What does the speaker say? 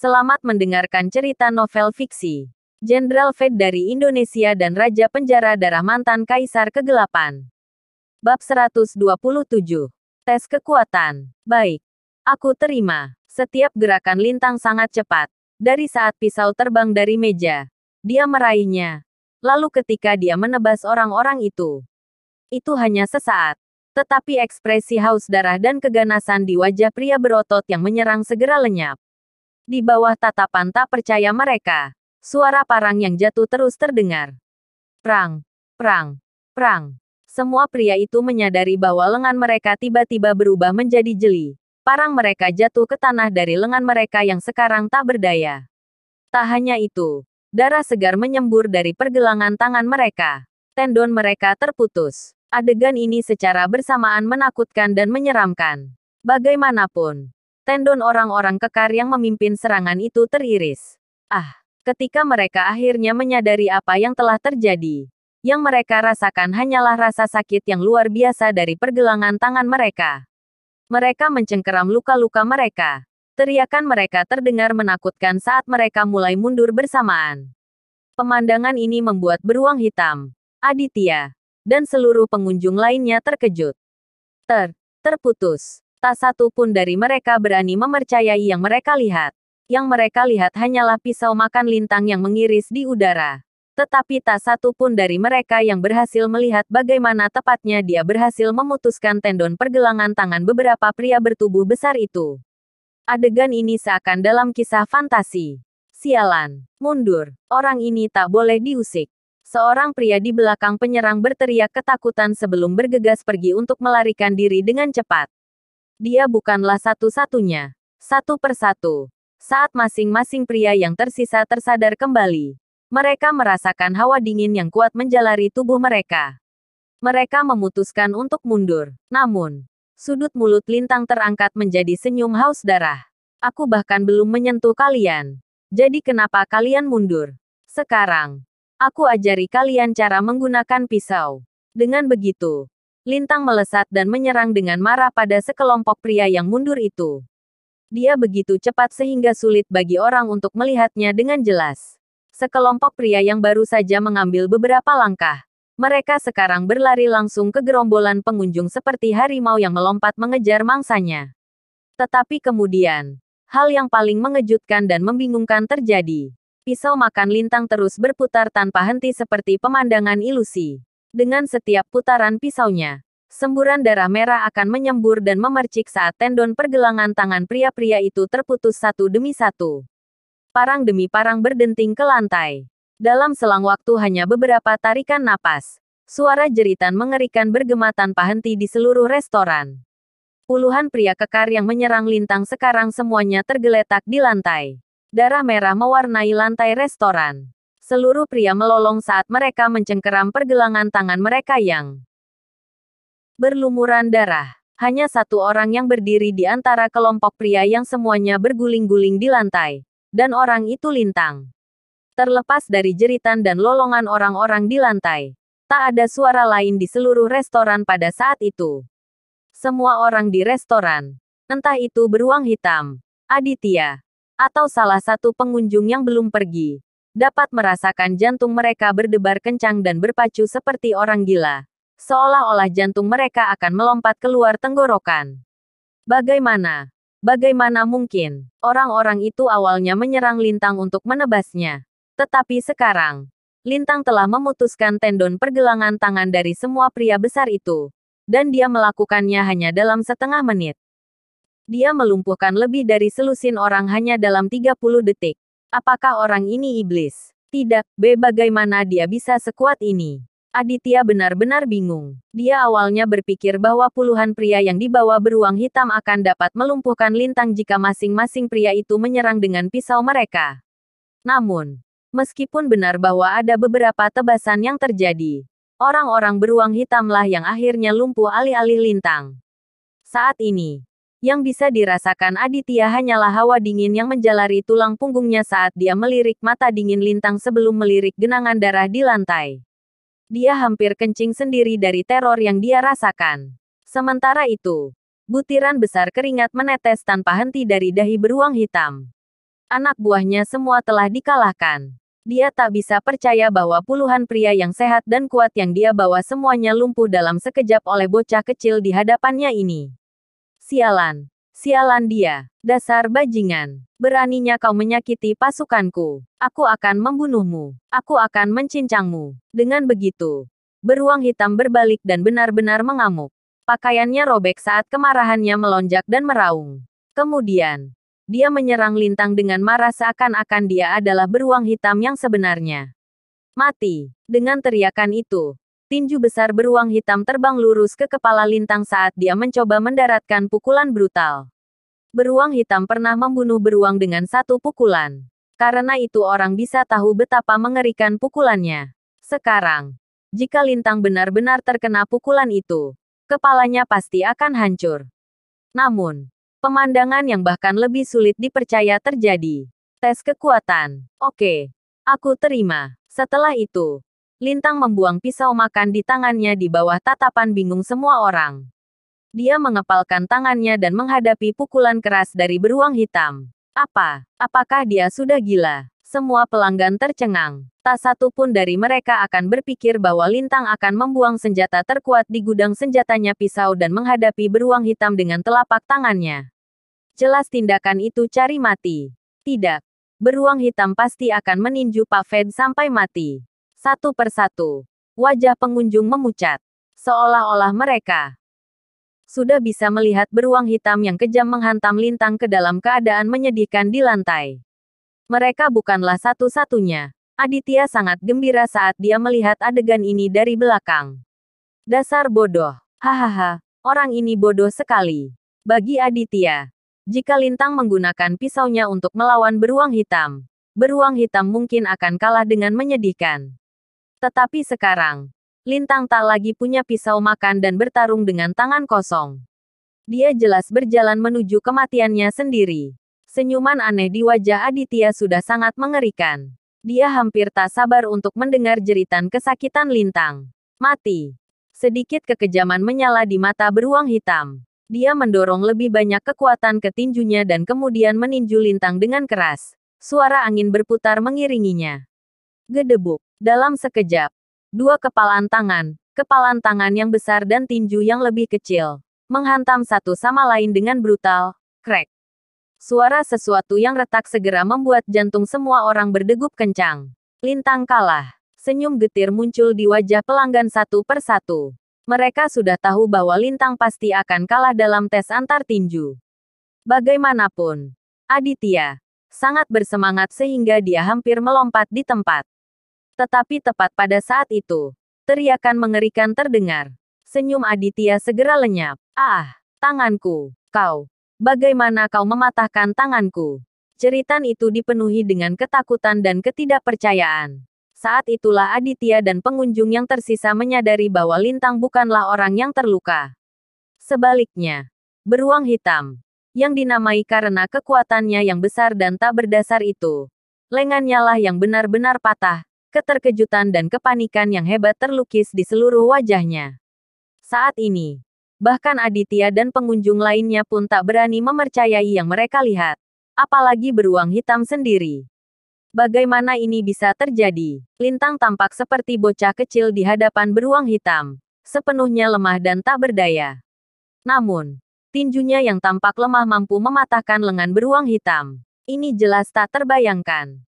Selamat mendengarkan cerita novel fiksi. Jenderal Fate dari Indonesia dan Raja Penjara Darah Mantan Kaisar Kegelapan. Bab 127. Tes kekuatan. Baik. Aku terima. Setiap gerakan Lintang sangat cepat. Dari saat pisau terbang dari meja, dia meraihnya. Lalu ketika dia menebas orang-orang itu hanya sesaat. Tetapi ekspresi haus darah dan keganasan di wajah pria berotot yang menyerang segera lenyap. Di bawah tatapan tak percaya mereka, suara parang yang jatuh terus terdengar. Prang, prang, prang. Semua pria itu menyadari bahwa lengan mereka tiba-tiba berubah menjadi jeli. Parang mereka jatuh ke tanah dari lengan mereka yang sekarang tak berdaya. Tak hanya itu, darah segar menyembur dari pergelangan tangan mereka. Tendon mereka terputus. Adegan ini secara bersamaan menakutkan dan menyeramkan. Bagaimanapun, tendon orang-orang kekar yang memimpin serangan itu teriris. Ketika mereka akhirnya menyadari apa yang telah terjadi, yang mereka rasakan hanyalah rasa sakit yang luar biasa dari pergelangan tangan mereka. Mereka mencengkeram luka-luka mereka. Teriakan mereka terdengar menakutkan saat mereka mulai mundur bersamaan. Pemandangan ini membuat beruang hitam, Aditya, dan seluruh pengunjung lainnya terkejut. Terputus. Tak satu pun dari mereka berani mempercayai yang mereka lihat. Yang mereka lihat hanyalah pisau makan Lintang yang mengiris di udara. Tetapi tak satu pun dari mereka yang berhasil melihat bagaimana tepatnya dia berhasil memutuskan tendon pergelangan tangan beberapa pria bertubuh besar itu. Adegan ini seakan dalam kisah fantasi. Sialan, mundur, orang ini tak boleh diusik. Seorang pria di belakang penyerang berteriak ketakutan sebelum bergegas pergi untuk melarikan diri dengan cepat. Dia bukanlah satu-satunya. Satu persatu. Saat masing-masing pria yang tersisa tersadar kembali, mereka merasakan hawa dingin yang kuat menjalari tubuh mereka. Mereka memutuskan untuk mundur. Namun, sudut mulut Lintang terangkat menjadi senyum haus darah. Aku bahkan belum menyentuh kalian. Jadi kenapa kalian mundur? Sekarang, aku ajari kalian cara menggunakan pisau. Dengan begitu, Lintang melesat dan menyerang dengan marah pada sekelompok pria yang mundur itu. Dia begitu cepat sehingga sulit bagi orang untuk melihatnya dengan jelas. Sekelompok pria yang baru saja mengambil beberapa langkah. Mereka sekarang berlari langsung ke gerombolan pengunjung seperti harimau yang melompat mengejar mangsanya. Tetapi kemudian, hal yang paling mengejutkan dan membingungkan terjadi. Pisau makan Lintang terus berputar tanpa henti seperti pemandangan ilusi. Dengan setiap putaran pisaunya, semburan darah merah akan menyembur dan memercik saat tendon pergelangan tangan pria-pria itu terputus satu demi satu. Parang demi parang berdenting ke lantai. Dalam selang waktu hanya beberapa tarikan napas, suara jeritan mengerikan bergema tanpa henti di seluruh restoran. Puluhan pria kekar yang menyerang Lintang sekarang semuanya tergeletak di lantai. Darah merah mewarnai lantai restoran. Seluruh pria melolong saat mereka mencengkeram pergelangan tangan mereka yang berlumuran darah. Hanya satu orang yang berdiri di antara kelompok pria yang semuanya berguling-guling di lantai. Dan orang itu Lintang. Terlepas dari jeritan dan lolongan orang-orang di lantai, tak ada suara lain di seluruh restoran pada saat itu. Semua orang di restoran, entah itu beruang hitam, Aditya, atau salah satu pengunjung yang belum pergi, dapat merasakan jantung mereka berdebar kencang dan berpacu seperti orang gila. Seolah-olah jantung mereka akan melompat keluar tenggorokan. Bagaimana mungkin orang-orang itu awalnya menyerang Lintang untuk menebasnya. Tetapi sekarang, Lintang telah memutuskan tendon pergelangan tangan dari semua pria besar itu. Dan dia melakukannya hanya dalam setengah menit. Dia melumpuhkan lebih dari selusin orang hanya dalam 30 detik. Apakah orang ini iblis? Tidak, bagaimana dia bisa sekuat ini? Aditya benar-benar bingung. Dia awalnya berpikir bahwa puluhan pria yang dibawa beruang hitam akan dapat melumpuhkan Lintang jika masing-masing pria itu menyerang dengan pisau mereka. Namun, meskipun benar bahwa ada beberapa tebasan yang terjadi, orang-orang beruang hitamlah yang akhirnya lumpuh alih-alih Lintang. Saat ini, yang bisa dirasakan Aditya hanyalah hawa dingin yang menjalari tulang punggungnya saat dia melirik mata dingin Lintang sebelum melirik genangan darah di lantai. Dia hampir kencing sendiri dari teror yang dia rasakan. Sementara itu, butiran besar keringat menetes tanpa henti dari dahi beruang hitam. Anak buahnya semua telah dikalahkan. Dia tak bisa percaya bahwa puluhan pria yang sehat dan kuat yang dia bawa semuanya lumpuh dalam sekejap oleh bocah kecil di hadapannya ini. Sialan. Sialan dia. Dasar bajingan. Beraninya kau menyakiti pasukanku. Aku akan membunuhmu. Aku akan mencincangmu. Dengan begitu, beruang hitam berbalik dan benar-benar mengamuk. Pakaiannya robek saat kemarahannya melonjak dan meraung. Kemudian, dia menyerang Lintang dengan marah seakan-akan dia adalah beruang hitam yang sebenarnya. Mati. Dengan teriakan itu, tinju besar beruang hitam terbang lurus ke kepala Lintang saat dia mencoba mendaratkan pukulan brutal. Beruang hitam pernah membunuh beruang dengan satu pukulan. Karena itu orang bisa tahu betapa mengerikan pukulannya. Sekarang, jika Lintang benar-benar terkena pukulan itu, kepalanya pasti akan hancur. Namun, pemandangan yang bahkan lebih sulit dipercaya terjadi. Tes kekuatan. Oke. Aku terima. Setelah itu, Lintang membuang pisau makan di tangannya di bawah tatapan bingung semua orang. Dia mengepalkan tangannya dan menghadapi pukulan keras dari beruang hitam. Apakah dia sudah gila? Semua pelanggan tercengang. Tak satu pun dari mereka akan berpikir bahwa Lintang akan membuang senjata terkuat di gudang senjatanya pisau dan menghadapi beruang hitam dengan telapak tangannya. Jelas tindakan itu cari mati. Tidak. Beruang hitam pasti akan meninju Pak Fed sampai mati. Satu persatu. Wajah pengunjung memucat. Seolah-olah mereka sudah bisa melihat beruang hitam yang kejam menghantam Lintang ke dalam keadaan menyedihkan di lantai. Mereka bukanlah satu-satunya. Aditya sangat gembira saat dia melihat adegan ini dari belakang. Dasar bodoh. Hahaha. Orang ini bodoh sekali. Bagi Aditya, jika Lintang menggunakan pisaunya untuk melawan beruang hitam mungkin akan kalah dengan menyedihkan. Tetapi sekarang, Lintang tak lagi punya pisau makan dan bertarung dengan tangan kosong. Dia jelas berjalan menuju kematiannya sendiri. Senyuman aneh di wajah Aditya sudah sangat mengerikan. Dia hampir tak sabar untuk mendengar jeritan kesakitan Lintang. Mati. Sedikit kekejaman menyala di mata beruang hitam. Dia mendorong lebih banyak kekuatan ke tinjunya dan kemudian meninju Lintang dengan keras. Suara angin berputar mengiringinya. Gedebuk. Dalam sekejap, dua kepalan tangan yang besar dan tinju yang lebih kecil, menghantam satu sama lain dengan brutal. Krek. Suara sesuatu yang retak segera membuat jantung semua orang berdegup kencang. Lintang kalah. Senyum getir muncul di wajah pelanggan satu persatu. Mereka sudah tahu bahwa Lintang pasti akan kalah dalam tes antar tinju. Bagaimanapun, Aditya sangat bersemangat sehingga dia hampir melompat di tempat. Tetapi tepat pada saat itu, teriakan mengerikan terdengar. Senyum Aditya segera lenyap. Ah, tanganku. Kau. Bagaimana kau mematahkan tanganku? Jeritan itu dipenuhi dengan ketakutan dan ketidakpercayaan. Saat itulah Aditya dan pengunjung yang tersisa menyadari bahwa Lintang bukanlah orang yang terluka. Sebaliknya, beruang hitam, yang dinamai karena kekuatannya yang besar dan tak berdasar itu, lengannya lah yang benar-benar patah. Keterkejutan dan kepanikan yang hebat terlukis di seluruh wajahnya. Saat ini, bahkan Aditya dan pengunjung lainnya pun tak berani mempercayai yang mereka lihat. Apalagi beruang hitam sendiri. Bagaimana ini bisa terjadi? Lintang tampak seperti bocah kecil di hadapan beruang hitam, sepenuhnya lemah dan tak berdaya. Namun, tinjunya yang tampak lemah mampu mematahkan lengan beruang hitam. Ini jelas tak terbayangkan.